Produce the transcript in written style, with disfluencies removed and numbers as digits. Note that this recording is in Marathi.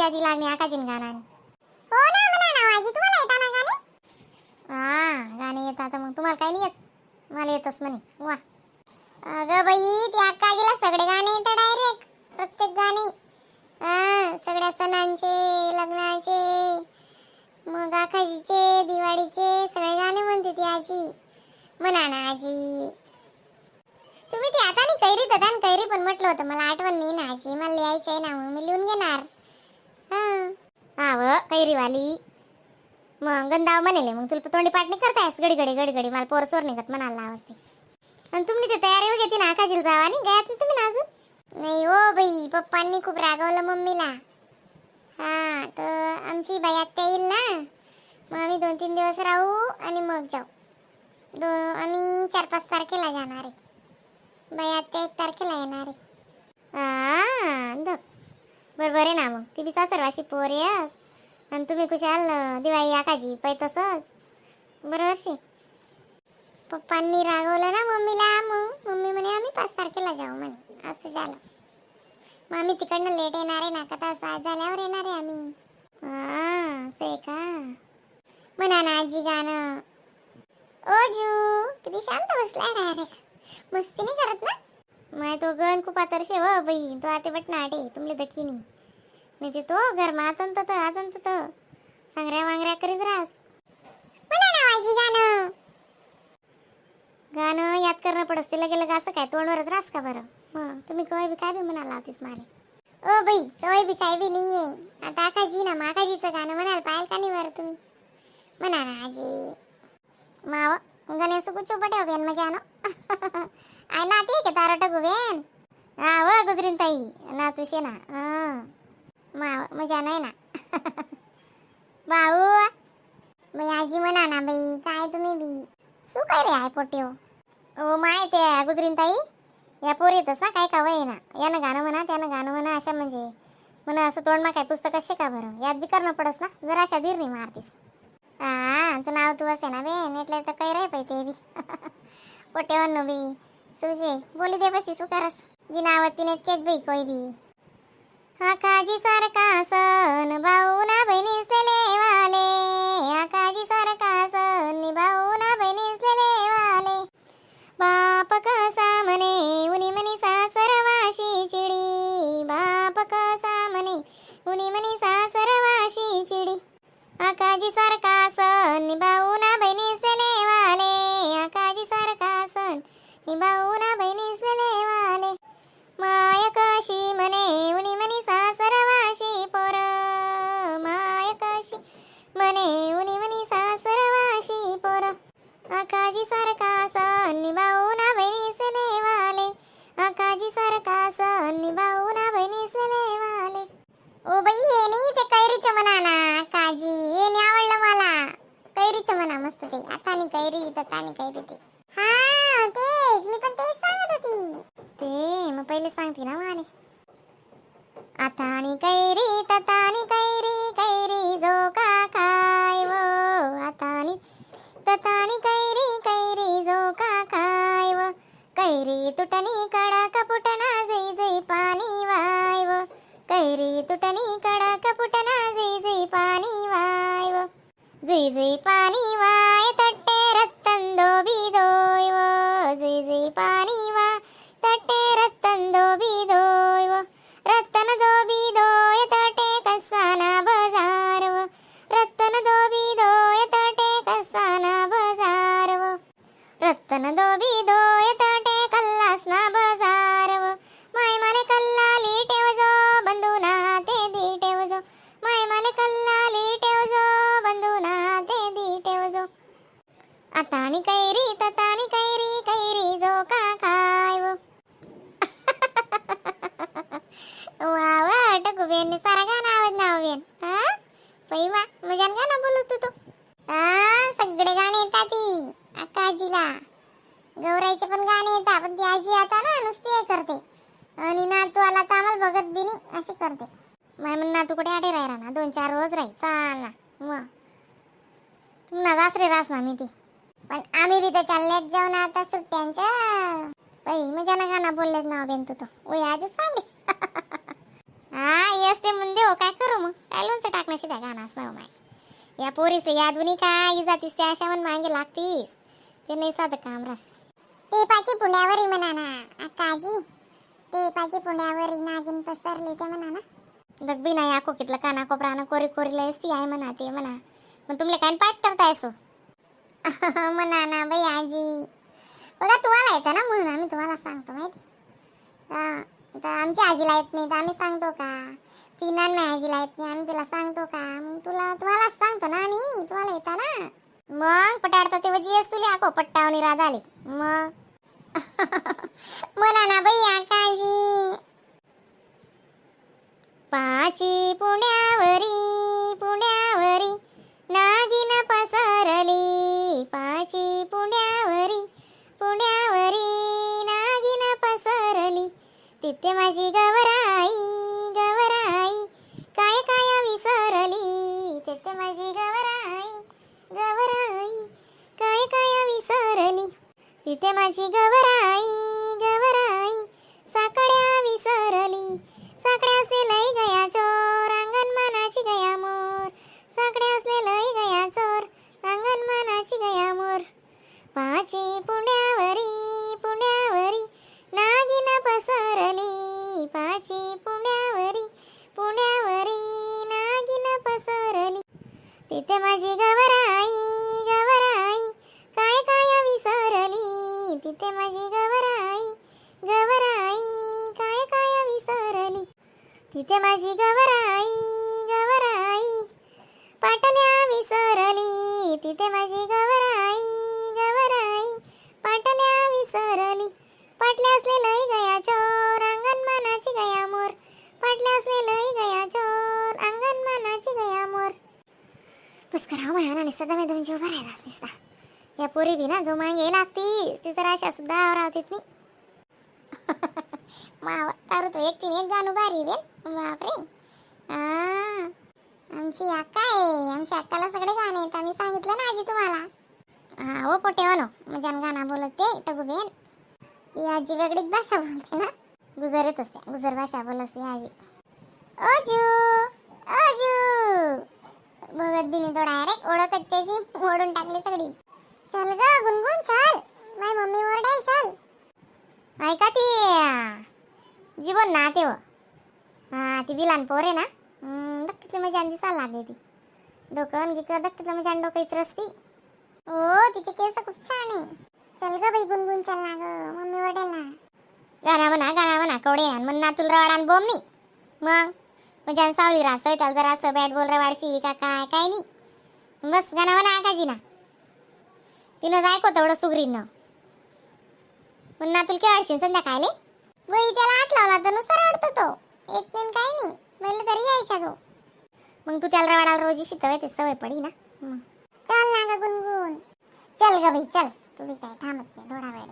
आजी आजी लागली आकाजीन गाणं. हो ना म्हणा ना आजी, तुम्हाला येतात ना गाणे? हा गाणे येतात. मग तुम्हाला काही नाही येत? मला येतच म्हणे. वा अगं बाई, त्या आकाजीला सगळे गाणे येतात डायरेक्ट, प्रत्येक गाणे. सगळ्या सणांचे, लग्नाचे, मग आकाजीचे, दिवाळीचे सगळे गाणे म्हणते ती आजी. म्हणा ना आजी. तुम्ही ते आता नाही कैरी ददान कैरी पण म्हटलं होतं, मला आठवण नाही ना आजी. मला लिहायचं आहे ना, मग मी लिहून घेणार. हा व कैरीवाली. मग गंधाव म्हणेले, मग तुला तोंडी पाटणी करतायस गडी गडी गडी गडी. मला पोरसोर निघत म्हणाला असते. आणि तुम्ही ते तयारी वगैरे घेते ना आकाजीला जावा आणि गयात नाही तुम्ही ना अजून? नाही हो बाई, पप्पांनी खूप रागवलं मम्मीला. हा तर आमची बाई आत्या येईल ना, मग आम्ही 2-3 दिवस राहू आणि मग जाऊ. आम्ही 4-5 तारखेला जाणार आहे. बाई आत्या 1 तारखेला येणार आहे. बरोबर आहे ना. मग ती बी सासरवाशी पोर आहेस आणि तुम्ही कुशाल दिवाळी आकाजी पै तसंच बरोबर शे. पप्पांनी रागवलं ना मम्मीला, मग मम्मी म्हणे आम्ही 5 तारखेला जाऊ म्हणे. असं झालं. मग आम्ही तिकडनं लेट येणार आहे ना, का तर 7 झाल्यावर येणार आहे आम्ही. असं का? म्हणा ना आजी गाणं. ओ जू किती शांत बसलाय डायरेक्ट. मस्ती नाही करत ना? माय तो गण खूप आतरशे व बाई. तो आते बट नाटे तुमले दखीनी नाही ते तो घरमा आतंत सांगऱ्या वांगऱ्या करीत राहस. म्हणा ना आजी गाणं. गाणं याद करणं पडस. तिला गेलं का असं काय तोंडवरच रास का बरं? मग तुम्ही कवाय बी काय बी म्हणाला होतीस मारे. ओ बाई कवाय बी काय बी नाहीये. आता आकाजी ना माकाजीचं गाणं म्हणाल पाहिल का नाही बरं तुम्ही? म्हणा ना आजी. माव गणेश कुछ पटे बेन मजा ना. आय ना ते के तारा टगु बेन. हा व गुजरीन ताई ना तुशे ना. माव मजा नाही ना. भाऊ बाई आजी म्हणा ना बाई. काय तुम्ही बी सु काय रे आहे पोटे हो. ओ माय ते गुजरीन ताई या पोरीतच ना काय का वय ना. यानं गाणं म्हणा त्यानं गाणं म्हणा अशा म्हणजे म्हणा असं तोंड मा काय पुस्तक कसे का बरं याद बी करणं पडस ना. जरा अशा धीर नाही मारतीस. तू नाव तू असे ना बे नेटले तर काही रे पाय ते बी. पोटेवन बी सुजे बोली दे बसी सुकारस जी नावतीनेच केच बाई कोई बी. आकाजी सारखा सन भाऊ ना बहिणीसले वाले. आकाजी सारखा सन भाऊ ना बहिणीसले वाले. बाप कसा म्हणे उनी मनी सासरवाशी चिडी. बाप कसा म्हणे उनी मनी सासरवाशी चिडी. आकाजी सारखा सन भाऊ ना बहिणीसले वाले. आकाजी सारखा सन भाऊ ना बहिणीसले वाले. माय कशी म्हणे उनी मनी सासरवाशी पोर. माय कशी म्हणे उनी मनी सासरवाशी पोर. आकाजी सारखा सन भाऊ ना बहिणीसले वाले. आकाजी सारखा सन भाऊ ना बहिणीसले वाले. ओ बाई हे नाही ते कैरीचं म्हणा ना काजी. हे नाही आवडलं मला. कैरीचं म्हणा मस्त ते. आतानी कैरी ततानी कैरी ते. हा तेच मी पण तेच सांगत होती. ते मग पहिले सांगते ना माले. आतानी कैरी ततानी कैरी. कैरी जो का खाय वो. आतानी ततानी कैरी. कैरी जो का खाय वो. कैरी तुटनी कडक फुटना जै जै पाणी वाय वो. कैरी तुटनी कडक फुटना जै जै पाणी वाय वो. जै जै पाणी वाय तट्टे रत्तन दोबी दोय वो. जै जै पाणी वाय तट्टे रत्तन दोबी दोय वो. रत्तन दोबी दोय तटे कसाना बाजार वो. रत्तन दोबी दोय तटे कसाना बाजार वो. रत्तन दोबी दोय तटे कल्लासना बाजार वो. माय माले कल्ला लीटेव जो बंधुना ते दीटेव जो. माय माले कल्ला लीटेव जो बंधुना ते दीटेव जो. आतानी कैरी ततानी कैरी. कैरी जो का खाय वो. वा टकू बेन सारा गाणं आवड नाव बेन. पै वा मजान गाणं बोलत तू. सगळे गाणे येतात ती आकाजीला. गौराईचे पण गाणे येतात. पण ती आजी आता ना नुसती हे करते आणि नातू आला तर आम्हाला बघत बी नाही अशी करते. माय म्हण नातू कुठे आडे राहिला ना 2-4 रोज राही चाल ना. मग तुम्हाला वासरे रास ना मी ती. पण आम्ही बी तर चालल्यात जाऊ ना आता सुट्ट्यांच्या. बाई मजाना गाणं बोललेच नाव बेन तू तो. ओय आजच सांगते. येस ते मुंदे हो काय करू मग. कशी त्या गाणं असणार माय. या पोरीसे यादुनी काय जातीस त्या अशा म्हण मागे लागतीस. ते नाही साधं काम रास. ते पाची पुण्यावरी म्हणा ना अक्काजी. ते पाची पुण्यावरी नागिन पसरली ते म्हणा ना. दगबी नाही आखो कितलं काना कोपरानं कोरी कोरी लयस ती आहे म्हणा ते म्हणा. मग तुमले काय पाठ करताय सो. म्हणा ना बाई आजी. बघा तुम्हाला येतं ना म्हणून आम्ही तुम्हाला सांगतो माहिती. तर आमच्या आजीला येत नाही तर आम्ही सांगतो का. तीनान आजीला येत नाही आम्ही तिला सांगतो का. मग तुम्हालाच सांगतो ना आम्ही. तुम्हाला येतं ना. मग पटाडता तेव्हा जी असतो आखो पट्टावणी राध आली मग. म्हणा ना बाई आकाजी. पाची पुण्यावरी पुण्यावरी नागिन पसरली. पाची पुण्यावरी पुण्यावरी नागिन पसरली. तिथे माझी गवराई गवराई काय काय विसरली. तिथे माझी गवराई गवराई काय काय विसरली. तिथे माझी गवराई गवराई साकड्या विसरली. साकड्यासे लई गया चोर अंगण मानाची गया मोर. साकड्यासे लई गया चोर अंगण मानाची गया मोर. पाची पुण्यावरी पुण्यावरी नागिन पसरली. पाची पुण्यावरी पुण्यावरी नागिन पसरली. तिथे माझी गवराई गवराई काय काय विसरली. तिथे माझी गवराई गवराई काय काय विसरली. तिथे माझी गवराई गवराई पाटल्या विसरली. तिथे माझी गवराई गवराई पाटल्या विसरली. पाटल्या असले लई गया चोर अंगण मानाची गया मोर. पाटल्या असले लई गया चोर अंगण मानाची गया मोर. बस करा म्हणा निसता दमे दमे जीव भरायला निसता. या पोरी बी ना जो मागे लागती ती तर अशा सुद्धा आवरावतीत नाही. मावा तारू तो एकटीने एक गाणं भारी बेन. बापरे. आमची अक्का आहे. आमच्या अक्काला सगळे गाणे आहेत. आम्ही सांगितलं ना आजी तुम्हाला. हा हो पोटे हो मजान गाणं बोलते टगू बेन. ही आजी वेगळीच भाषा बोलते ना. गुजर येत असते गुजर भाषा बोलत असते आजी. ओजू ओजू भगत दिनी तो डायरेक्ट ओळखत त्याची मोडून टाकली सगळी. चल ग गुनगुन चल. माय मम्मी ओरडेल चल. ऐका ती जीवन ना तेव्हा. हा ती बिलान पोर आहे ना. दक्कीतलं मजान दिसायला लागली ती. डोकं गिकं दक्कीतलं मजान डोकं इतर असती. हो तिचे केस खूप छान आहे. चल ग बाई गुनगुन चल ना ग मम्मी ओरडेल ना. गाणा म्हणा कवडे म्हण ना तुला रवाडान बोम नाही. मग मजान सावली राहतोय त्याला जरा असं बॅट बॉल रवाडशी का काय काय नाही. बस गाणं म्हणा आकाजी ना. तिनं ऐकतो तेवढं सुगरीनं. पण ना तुला काय अडशीन संध्याकाळले. वही त्याला हात लावला तर नुसार रडतो तो. येत नाही काही नाही. पहिलं तरी यायचा तो. मग तू त्याला रवाडाला रोजी शिकवय ते सवय पडी ना. चल ना ग गुनगुन. चल ग बाई चल. तुम्ही काय थांबत नाही थोडा वेळ.